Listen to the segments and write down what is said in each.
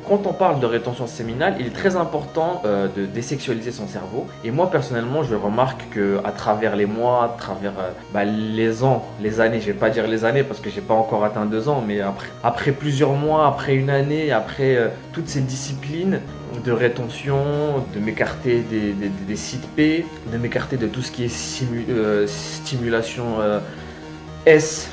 quand on parle de rétention séminale, il est très important de désexualiser son cerveau. Et moi, personnellement, je remarque qu'à travers les mois, à travers les ans, les années, je vais pas dire les années parce que j'ai pas encore atteint 2 ans, mais après plusieurs mois, après une année, après toutes ces disciplines de rétention, de m'écarter des sites P, de m'écarter de tout ce qui est stimulation S,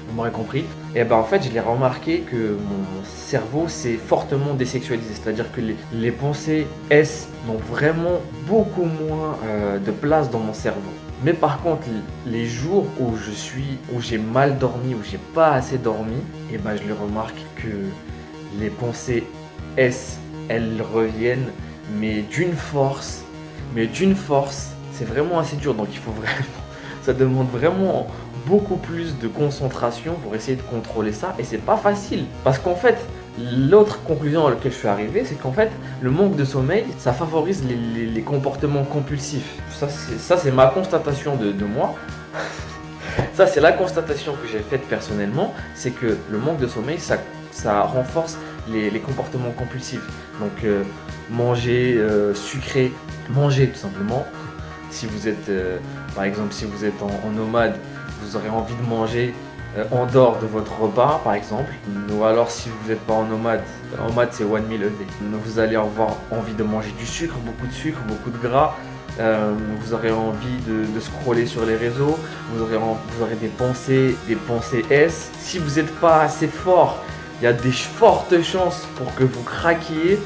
vous m'aurez compris. Et en fait, je l'ai remarqué que mon cerveau s'est fortement désexualisé. C'est-à-dire que les pensées S n'ont vraiment beaucoup moins de place dans mon cerveau. Mais par contre, les jours où j'ai mal dormi, où j'ai pas assez dormi, je le remarque que les pensées S, elles reviennent, mais d'une force, c'est vraiment assez dur. Donc il faut vraiment, ça demande vraiment beaucoup plus de concentration pour essayer de contrôler ça, et c'est pas facile parce qu'en fait l'autre conclusion à laquelle je suis arrivé, c'est qu'en fait le manque de sommeil, ça favorise les comportements compulsifs. Ça c'est ma constatation de moi. Ça c'est la constatation que j'ai faite personnellement, c'est que le manque de sommeil, ça renforce les comportements compulsifs. Donc manger sucré, manger tout simplement. Si vous êtes par exemple, si vous êtes en nomade, vous aurez envie de manger en dehors de votre repas par exemple. Ou alors si vous n'êtes pas en nomade c'est one meal a day. Vous allez avoir envie de manger du sucre, beaucoup de gras. Vous aurez envie de scroller sur les réseaux. Vous aurez des pensées S. Si vous n'êtes pas assez fort, il y a des fortes chances pour que vous craquiez,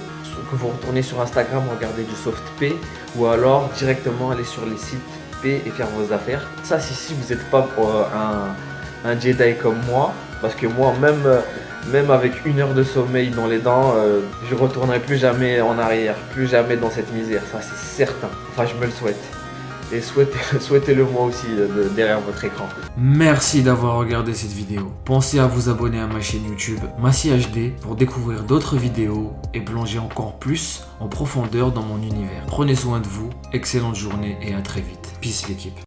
que vous retournez sur Instagram, regardez du soft P, ou alors directement aller sur les sites P et faire vos affaires. Ça, si vous n'êtes pas un Jedi comme moi, parce que moi, même avec 1 heure de sommeil dans les dents, je retournerai plus jamais en arrière, plus jamais dans cette misère. Ça, c'est certain. Enfin, je me le souhaite. Et souhaitez-le moi aussi derrière votre écran. Merci d'avoir regardé cette vidéo. Pensez à vous abonner à ma chaîne YouTube Massi HD pour découvrir d'autres vidéos et plonger encore plus en profondeur dans mon univers. Prenez soin de vous, excellente journée et à très vite. Peace l'équipe.